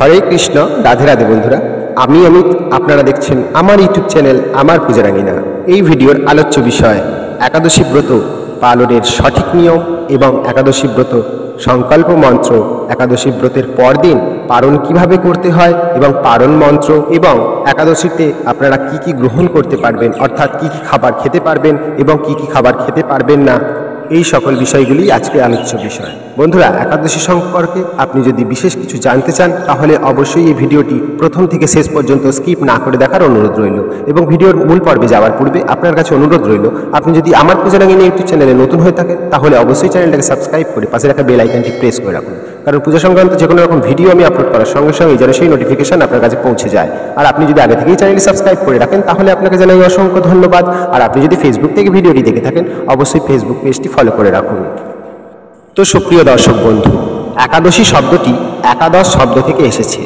হরে কৃষ্ণ, রাধে রাধে বন্ধুরা। আমি অমিত, আপনারা দেখছেন আমার ইউটিউব চ্যানেল আমার পূজারাঙ্গিনা। এই ভিডিওর আলোচ্য বিষয় একাদশী ব্রত পালনের সঠিক নিয়ম এবং একাদশী ব্রত সংকল্প মন্ত্র, একাদশী ব্রতের পরদিন পালন কিভাবে করতে হয় এবং পালন মন্ত্র, এবং একাদশীতে আপনারা কি কি গ্রহণ করতে পারবেন, অর্থাৎ কি কি খাবার খেতে পারবেন এবং কি কি খাবার খেতে পারবেন না, এই সকল বিষয়গুলি আজকে আলোচ্য বিষয়। বন্ধুরা, একাদশী সম্পর্কে আপনি যদি বিশেষ কিছু জানতে চান তাহলে অবশ্যই এই ভিডিওটি প্রথম থেকে শেষ পর্যন্ত স্কিপ না করে দেখার অনুরোধ রইল। এবং ভিডিওর মূল পর্বে যাওয়ার পূর্বে আপনার কাছে অনুরোধ রইল, আপনি যদি আমার পূজারাঙ্গিনী ইউটিউব চ্যানেলে নতুন হয়ে থাকেন তাহলে অবশ্যই চ্যানেলটাকে সাবস্ক্রাইব করে পাশে রাখা বেল আইকনটি প্রেস করে রাখুন, কারণ পূজা সংক্রান্ত যে কোনো রকম ভিডিও আমি আপলোড করার সঙ্গে সঙ্গে যেন সেই নোটিফিকেশন আপনার কাছে পৌঁছে যায়। আর আপনি যদি আগে থেকেই চ্যানেলটি সাবস্ক্রাইব করে রাখেন তাহলে আপনাকে জানাই অসংখ্য ধন্যবাদ। আর আপনি যদি ফেসবুক থেকে ভিডিওটি দেখে থাকেন অবশ্যই ফেসবুক পেজটি ফলো করে রাখুন। তো সুপ্রিয় দর্শক বন্ধু, একাদশী শব্দটি একাদশ শব্দ থেকে এসেছে।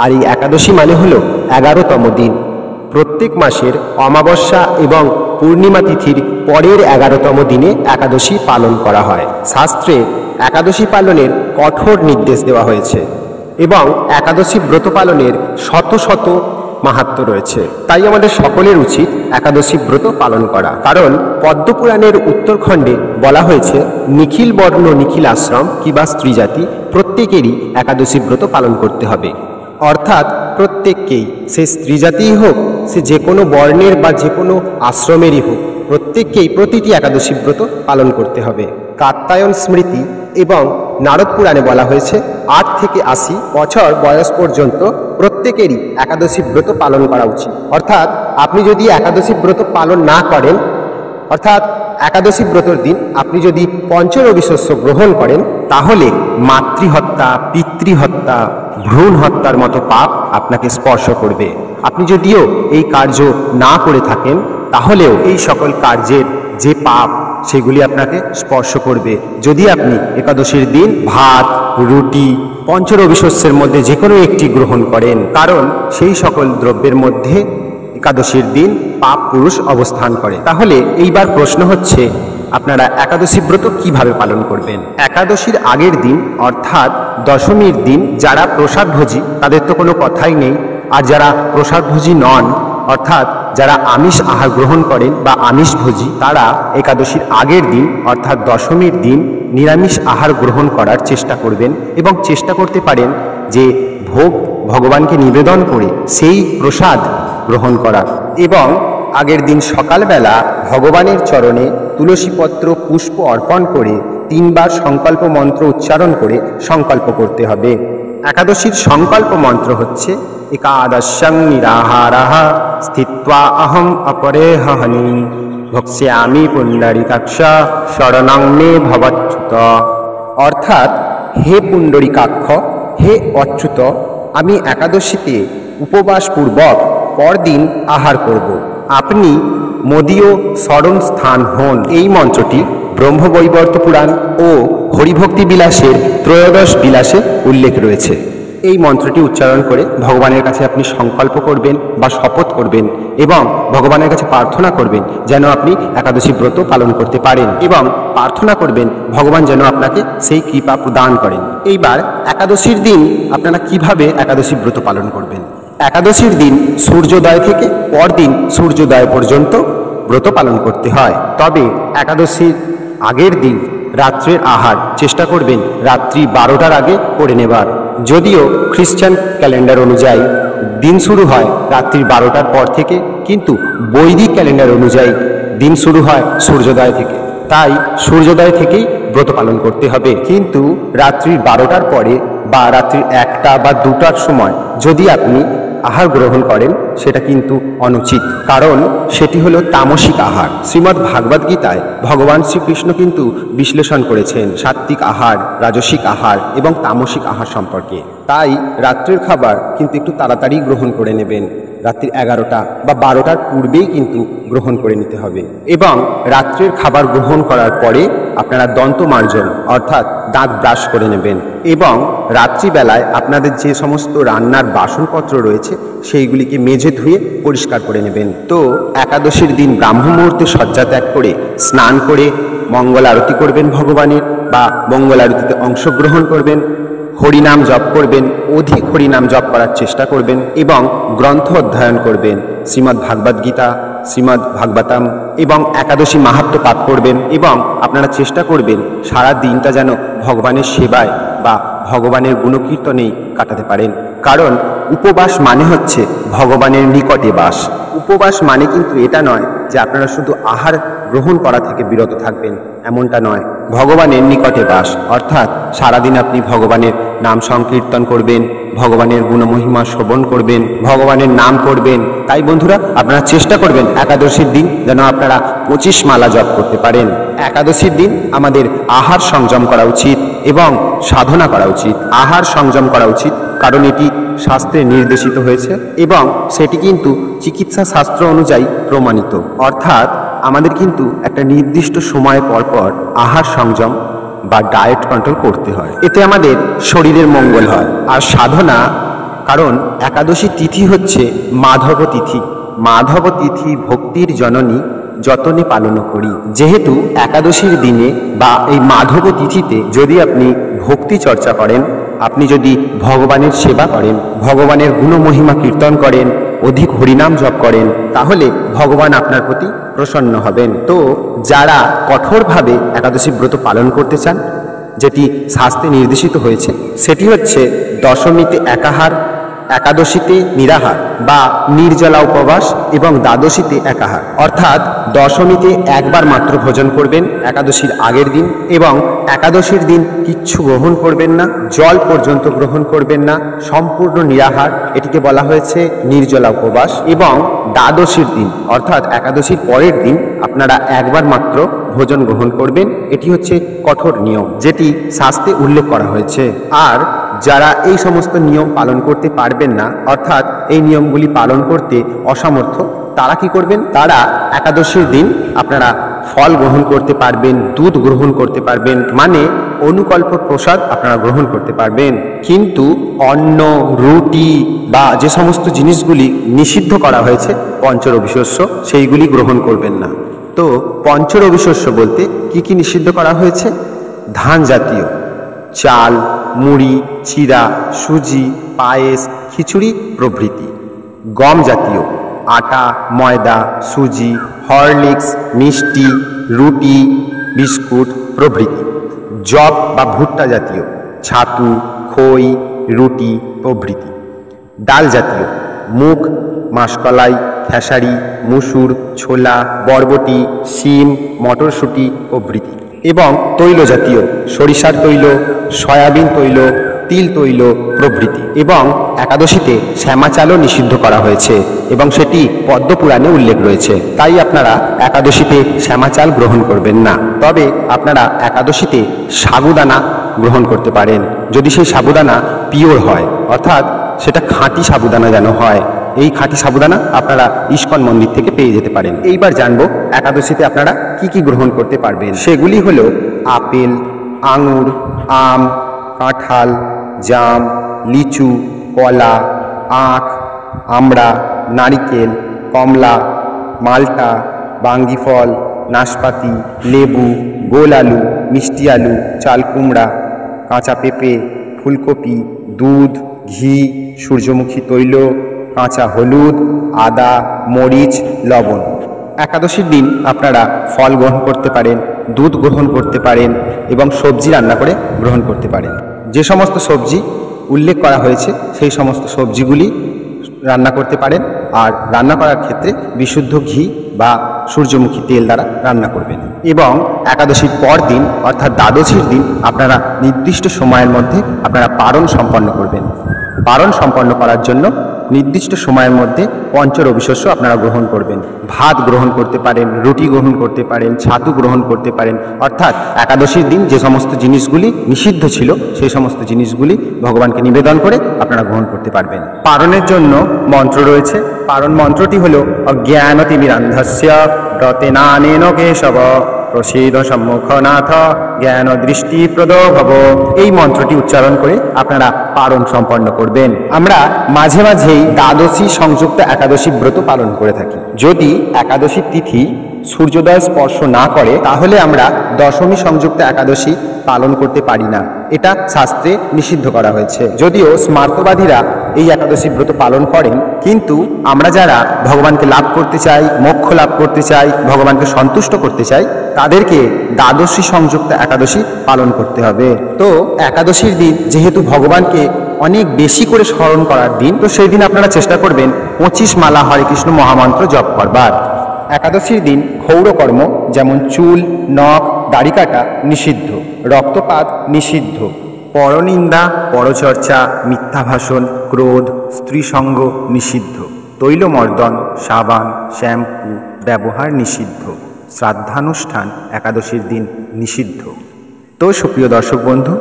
আর এই একাদশী মানে হলো 11তম দিন। প্রত্যেক মাসের অমাবস্যা এবং পূর্ণিমা তিথির পরের 11তম দিনে একাদশী পালন করা হয়। শাস্ত্রে একাদশী পালনের কঠোর নির্দেশ দেওয়া হয়েছে এবং একাদশী ব্রত পালনের শত শত মাহাত্ম্য রয়েছে। তাই আমাদের সকলের উচিত একাদশী ব্রত পালন করা, কারণ পদ্মপুরাণের উত্তরখণ্ডে বলা হয়েছে নিখিল বর্ণ নিখিল আশ্রম কিবা স্ত্রী জাতি প্রত্যেকেরই একাদশী ব্রত পালন করতে হবে। অর্থাৎ প্রত্যেককেই, সে স্ত্রী জাতিই হোক, সে যে কোনো বর্ণের বা যে কোনো আশ্রমেরই হোক, প্রত্যেককেই প্রতিটি একাদশী ব্রত পালন করতে হবে। কাত্যায়ন স্মৃতি এবং নারদ পুরাণে বলা হয়েছে 8 থেকে 80 বছর বয়স পর্যন্ত প্রত্যেকেরই একাদশী ব্রত পালন করা উচিত। অর্থাৎ আপনি যদি একাদশী ব্রত পালন না করেন, অর্থাৎ একাদশী ব্রতর দিন আপনি যদি পঞ্চরবি শস্য গ্রহণ করেন তাহলে মাতৃহত্যা, পিতৃহত্যা, ভ্রূণ হত্যার মতো পাপ আপনাকে স্পর্শ করবে। আপনি যদিও এই কার্য না করে থাকেন তাহলেও এই সকল কার্যের যে পাপ সেগুলি আপনাকে স্পর্শ করবে যদি আপনি একাদশীর দিন ভাত, রুটি, পঞ্চরবি শস্যের মধ্যে যে কোনো একটি গ্রহণ করেন, কারণ সেই সকল দ্রব্যের মধ্যে একাদশীর দিন পাপ পুরুষ অবস্থান করে। তাহলে এইবার প্রশ্ন হচ্ছে, আপনারা একাদশী ব্রত কিভাবে পালন করবেন? একাদশীর আগের দিন অর্থাৎ দশমীর দিন যারা প্রসাদভোজী তাদের তো কোনো কথাই নেই। আর যারা প্রসাদভোজী নন, অর্থাৎ যারা আমিষ আহার গ্রহণ করেন বা আমিষভোজী, তারা একাদশীর আগের দিন অর্থাৎ দশমীর দিন নিরামিষ আহার গ্রহণ করার চেষ্টা করবেন এবং চেষ্টা করতে পারেন যে ভোগ ভগবানকে নিবেদন করে সেই প্রসাদ গ্রহণ করার। এবং আগের দিন সকালবেলা ভগবানের চরণে তুলসীপত্র পুষ্প অর্পণ করে 3 বার সংকল্প মন্ত্র উচ্চারণ করে সংকল্প করতে হবে। একাদশীর সংকল্প মন্ত্র হচ্ছে একাদশং নিরাহারঃ স্থিত্বা অহম অপরেহনি ভক্ষ্যামি পুণ্ডরীকাক্ষ শরণং মে ভবচ্যুত। অর্থাৎ, হে পুণ্ডরীকাক্ষ, হে অচ্যুত, আমি একাদশীতে উপবাসপূর্বক পরদিন আহার করব, আপনি মদীয় শরণ স্থান হন। এই মন্ত্রটি ব্রহ্মবৈবর্ত পুরাণ ও হরিভক্তি বিলাসের 13 বিলাসে উল্লেখ রয়েছে। এই মন্ত্রটি উচ্চারণ করে ভগবানের কাছে আপনি সংকল্প করবেন বা শপথ করবেন এবং ভগবানের কাছে প্রার্থনা করবেন যেন আপনি একাদশী ব্রত পালন করতে পারেন, এবং প্রার্থনা করবেন ভগবান যেন আপনাকে সেই কৃপা প্রদান করেন। এইবার একাদশীর দিন আপনারা কিভাবে একাদশী ব্রত পালন করবেন? একাদশীর দিন সূর্যোদয় থেকে পরদিন সূর্যোদয় পর্যন্ত ব্রত পালন করতে হয়। তবে একাদশীর আগের দিন রাত্রের আহার চেষ্টা করবেন রাত্রি 12টার আগে করে নেবার। যদিও খ্রিস্টান ক্যালেন্ডার অনুযায়ী দিন শুরু হয় রাত্রি 12টার পর থেকে, কিন্তু বৈদিক ক্যালেন্ডার অনুযায়ী দিন শুরু হয় সূর্যোদয় থেকে। তাই সূর্যোদয় থেকেই ব্রত পালন করতে হবে। কিন্তু রাত্রি 12টার পরে বা রাত্রি 1টা বা 2টার সময় যদি আপনি আহার গ্রহণ করেন সেটা কিন্তু অনুচিত, কারণ সেটি হলো তামসিক আহার। শ্রীমদ্ ভাগবত গীতায় ভগবান শ্রীকৃষ্ণ কিন্তু বিশ্লেষণ করেছেন সাত্ত্বিক আহার, রাজসিক আহার এবং তামসিক আহার সম্পর্কে। তাই রাত্রের খাবার কিন্তু একটু তাড়াতাড়ি গ্রহণ করে নেবেন, রাত্রি 11টা বা 12টার পূর্বেই কিন্তু গ্রহণ করে নিতে হবে। এবং রাত্রের খাবার গ্রহণ করার পরে আপনারা দন্তমার্জন অর্থাৎ দাঁত ব্রাশ করে নেবেন, এবং রাত্রিবেলায় আপনাদের যে সমস্ত রান্নার বাসনপত্র রয়েছে সেইগুলিকে মেজে ধুয়ে পরিষ্কার করে নেবেন। তো একাদশীর দিন ব্রাহ্ম মুহূর্তে শয্যা ত্যাগ করে স্নান করে মঙ্গল আরতি করবেন ভগবানের, বা মঙ্গল আরতিতে অংশগ্রহণ করবেন। হরিনাম জপ করবেন, অধিক হরিনাম জপ করার চেষ্টা করবেন এবং গ্রন্থ অধ্যয়ন করবেন। শ্রীমদ্ ভাগবত গীতা, শ্রীমদ্ ভাগবতম এবং একাদশী মাহাত্ম্য পাঠ করবেন এবং আপনারা চেষ্টা করবেন সারা দিনটা যেন ভগবানের সেবায় বা ভগবানের গুণকীর্তনেই কাটাতে পারেন। কারণ উপবাস মানে হচ্ছে ভগবানের নিকটে বাস। উপবাস মানে কিন্তু এটা নয় যে আপনারা শুধু আহার গ্রহণ করা থেকে বিরত থাকবেন, এমনটা নয়। ভগবানের নিকটে বাস অর্থাৎ সারাদিন আপনি ভগবানের নাম সংকীর্তন করবেন, ভগবানের গুণমহিমা শ্রবণ করবেন, ভগবানের নাম করবেন। তাই বন্ধুরা, আপনারা চেষ্টা করবেন একাদশীর দিন যেন আপনারা 25 মালা জপ করতে পারেন। একাদশীর দিন আমাদের আহার সংযম করা উচিত এবং সাধনা করা উচিত। আহার সংযম করা উচিত কারণ এটি শাস্ত্রে নির্দেশিত হয়েছে এবং সেটি কিন্তু চিকিৎসা শাস্ত্র অনুযায়ী প্রমাণিত। অর্থাৎ আমাদের কিন্তু একটা নির্দিষ্ট সময় পর পর আহার সংযম বা ডায়েট কন্ট্রোল করতে হয়, এতে আমাদের শরীরের মঙ্গল হয়। আর সাধনা, কারণ একাদশী তিথি হচ্ছে মাধব তিথি। মাধব তিথি ভক্তির জননী, যতনে পালন করি। যেহেতু একাদশীর দিনে বা এই মাধব তিথিতে যদি আপনি ভক্তি চর্চা করেন, আপনি যদি ভগবানের সেবা করেন, ভগবানের গুণমহিমা কীর্তন করেন, অধিক হরিনাম জপ করেন, তাহলে ভগবান আপনার প্রতি প্রসন্ন হবেন। তো যারা কঠোরভাবে একাদশী ব্রত পালন করতে চান, যেটি শাস্ত্রে নির্দেশিত হয়েছে, সেটি হচ্ছে দশমীতে একাহার, একাদশীতে নিরাহার বা নির্জলা উপবাস এবং দ্বাদশীতে একাহার। অর্থাৎ দশমীতে একবার মাত্র ভোজন করবেন একাদশীর আগের দিন এবং একাদশীর দিন কিচ্ছু গ্রহণ করবেন না, জল পর্যন্ত গ্রহণ করবেন না, সম্পূর্ণ নিরাহার, এটিকে বলা হয়েছে নির্জলা উপবাস। এবং দ্বাদশীর দিন অর্থাৎ একাদশীর পরের দিন আপনারা একবার মাত্র ভোজন গ্রহণ করবেন। এটি হচ্ছে কঠোর নিয়ম, যেটি শাস্ত্রে উল্লেখ করা হয়েছে। আর যারা এই সমস্ত নিয়ম পালন করতে পারবেন না, অর্থাৎ এই নিয়মগুলি পালন করতে অসমর্থ, তারা কি করবেন? তারা একাদশীর দিন আপনারা ফল গ্রহণ করতে পারবেন, দুধ গ্রহণ করতে পারবেন, মানে অনুকল্প প্রসাদ আপনারা গ্রহণ করতে পারবেন। কিন্তু অন্ন, রুটি বা যে সমস্ত জিনিসগুলি নিষিদ্ধ করা হয়েছে পঞ্চরবিশস্য, সেইগুলি গ্রহণ করবেন না। তো পঞ্চরবিশস্য বলতে কি কি নিষিদ্ধ করা হয়েছে? ধান জাতীয়, চাল, মুড়ি, চিড়া, সুজি, পায়েস, খিচুড়ি প্রভৃতি। গম জাতীয়, আটা, ময়দা, সুজি, হরলিক্স, মিষ্টি, রুটি, বিস্কুট প্রভৃতি। জব বা ভুট্টা জাতীয়, ছাতু, খই, রুটি প্রভৃতি। ডাল জাতীয়, মুগ, মাসকলাই, খেসারি, মুসুর, ছোলা, বরবটি, শিম, মটরশুঁটি প্রভৃতি। এবং তৈল জাতীয়, সরিষার তৈল, সয়াবিন তৈল, তিল তৈল প্রভৃতি। এবং একাদশীতে শ্যামা চালও নিষিদ্ধ করা হয়েছে এবং সেটি পদ্মপুরাণে উল্লেখ রয়েছে। তাই আপনারা একাদশীতে শ্যামা চাল গ্রহণ করবেন না। তবে আপনারা একাদশীতে সাবুদানা গ্রহণ করতে পারেন, যদি সেই সাবুদানা পিওর হয়, অর্থাৎ সেটা খাঁটি সাবুদানা যেন হয়। এই খাঁটি সাবুদানা আপনারা ইস্কন মন্দির থেকে পেয়ে যেতে পারেন। এইবার জানবো একাদশীতে আপনারা কি কি গ্রহণ করতে পারবেন। সেগুলি হলো আপেল, আঙুর, আম, কাঁঠাল, জাম, লিচু, কলা, আখ, আমড়া, নারিকেল, কমলা, মালটা, বাঙ্গি ফল, নাশপাতি, লেবু, গোল আলু, মিষ্টি আলু, চাল কুমড়া, কাঁচা পেঁপে, ফুলকপি, দুধ, ঘি, সূর্যমুখী তৈল, কাঁচা হলুদ, আদা, মরিচ, লবণ। একাদশীর দিন আপনারা ফল গ্রহণ করতে পারেন, দুধ গ্রহণ করতে পারেন এবং সবজি রান্না করে গ্রহণ করতে পারেন। যে সমস্ত সবজি উল্লেখ করা হয়েছে সেই সমস্ত সবজিগুলি রান্না করতে পারেন। আর রান্না করার ক্ষেত্রে বিশুদ্ধ ঘি বা সূর্যমুখী তেল দ্বারা রান্না করবেন। এবং একাদশীর পর দিন অর্থাৎ দ্বাদশীর দিন আপনারা নির্দিষ্ট সময়ের মধ্যে আপনারা পারণ সম্পন্ন করবেন। পারণ সম্পন্ন করার জন্য নির্দিষ্ট সময়ের মধ্যে পঞ্চরবিশস্য আপনারা গ্রহণ করবেন। ভাত গ্রহণ করতে পারেন, রুটি গ্রহণ করতে পারেন, ছাতু গ্রহণ করতে পারেন। অর্থাৎ একাদশীর দিন যে সমস্ত জিনিসগুলি নিষিদ্ধ ছিল সেই সমস্ত জিনিসগুলি ভগবানকে নিবেদন করে আপনারা গ্রহণ করতে পারবেন। পারণের জন্য মন্ত্র রয়েছে। পারণ মন্ত্রটি হল অজ্ঞানতিমিরান্ধস্য রতেনানেন কেশব প্রসীদ সম্মুখনাথ জ্ঞান দৃষ্টি প্রদ ভব। এই মন্ত্রটি উচ্চারণ করে আপনারা পারণ সম্পন্ন করবেন। আমরা মাঝে মাঝেই দ্বাদশী সংযুক্ত একাদশী ব্রত পালন করে থাকি। যদি একাদশী তিথি সূর্যোদয় স্পর্শ না করে তাহলে আমরা দশমী সংযুক্ত একাদশী পালন করতে পারি না। এটা শাস্ত্রে নিষিদ্ধ করা হয়েছে। যদিও স্মার্তবাদীরা এই একাদশী ব্রত পালন করেন, কিন্তু আমরা যারা ভগবানকে লাভ করতে চাই, মোক্ষ লাভ করতে চাই, ভগবানকে সন্তুষ্ট করতে চাই, তাদেরকে দ্বাদশী সংযুক্ত একাদশী পালন করতে হবে। তো একাদশীর দিন যেহেতু ভগবানকে অনেক বেশি করে স্মরণ করার দিন, তো সেই দিন আপনারা চেষ্টা করবেন 25 মালা হরে কৃষ্ণ মহামন্ত্র জপ করবার। একাদশীর দিন ক্ষৌরকর্ম যেমন চুল, নখ, দাড়ি কাটা নিষিদ্ধ, রক্তপাত নিষিদ্ধ, পরনিন্দা, পরচর্চা, মিথ্যা ভাষণ, ক্রোধ, স্ত্রীসঙ্গ নিষিদ্ধ, তৈলমর্দন, সাবান, শ্যাম্পু ব্যবহার নিষিদ্ধ, শ্রাদ্ধানুষ্ঠান একাদশীর দিন নিষিদ্ধ। তো সুপ্রিয় দর্শক বন্ধু,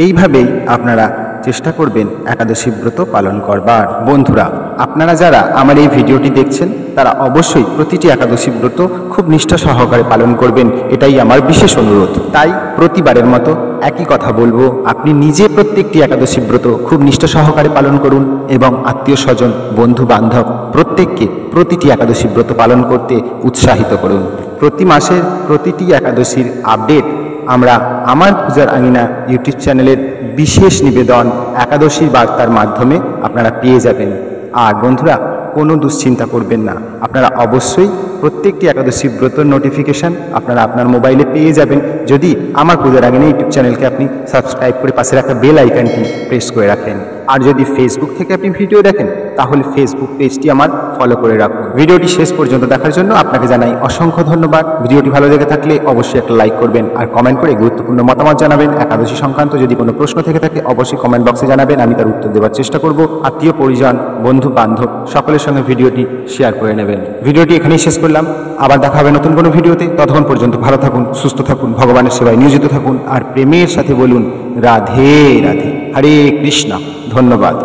এইভাবেই আপনারা চেষ্টা করবেন একাদশী ব্রত পালন করবার। বন্ধুরা, আপনারা যারা আমার এই ভিডিওটি দেখছেন তারা অবশ্যই প্রতিটি একাদশী ব্রত খুব নিষ্ঠা সহকারে পালন করবেন, এটাই আমার বিশেষ অনুরোধ। তাই প্রতিবারের মতো একই কথা বলবো, আপনি নিজে প্রত্যেকটি একাদশী ব্রত খুব নিষ্ঠা সহকারে পালন করুন এবং আত্মীয় স্বজন, বন্ধু বান্ধব প্রত্যেককে প্রতিটি একাদশী ব্রত পালন করতে উৎসাহিত করুন। প্রতি মাসের প্রতিটি একাদশীর আপডেট আমরা আমার পূজার আঙিনা ইউটিউব চ্যানেলের বিশেষ নিবেদন একাদশীর বার্তার মাধ্যমে আপনারা পেয়ে যাবেন। আর বন্ধুরা, কোনো দুশ্চিন্তা করবেন না, আপনারা অবশ্যই প্রত্যেকটি একাদশী ব্রতর নোটিফিকেশান আপনারা আপনার মোবাইলে পেয়ে যাবেন যদি আমার পূজার আঙিনা ইউটিউব চ্যানেলকে আপনি সাবস্ক্রাইব করে পাশে রাখা বেল আইকনটি প্রেস করে রাখেন। আর যদি ফেসবুক থেকে আপনি ভিডিও দেখেন তাহলে ফেসবুক পেজটি আমার ফলো করে রাখুন। ভিডিওটি শেষ পর্যন্ত দেখার জন্য আপনাকে জানাই অসংখ্য ধন্যবাদ। ভিডিওটি ভালো লেগে থাকলে অবশ্যই একটা লাইক করবেন আর কমেন্ট করে গুরুত্বপূর্ণ মতামত জানাবেন। একাদশী সংক্রান্ত যদি কোনো প্রশ্ন থেকে থাকে অবশ্যই কমেন্ট বক্সে জানাবেন, আমি তার উত্তর দেওয়ার চেষ্টা করব। আত্মীয় পরিজন, বন্ধু বান্ধব সকলের সঙ্গে ভিডিওটি শেয়ার করে নেবেন। ভিডিওটি এখানেই শেষ করলাম, আবার দেখা হবে নতুন কোনো ভিডিওতে। ততক্ষণ পর্যন্ত ভালো থাকুন, সুস্থ থাকুন, ভগবানের সেবায় নিয়োজিত থাকুন আর প্রেমের সাথে বলুন রাধে রাধে, হরে কৃষ্ণ। ধন্যবাদ।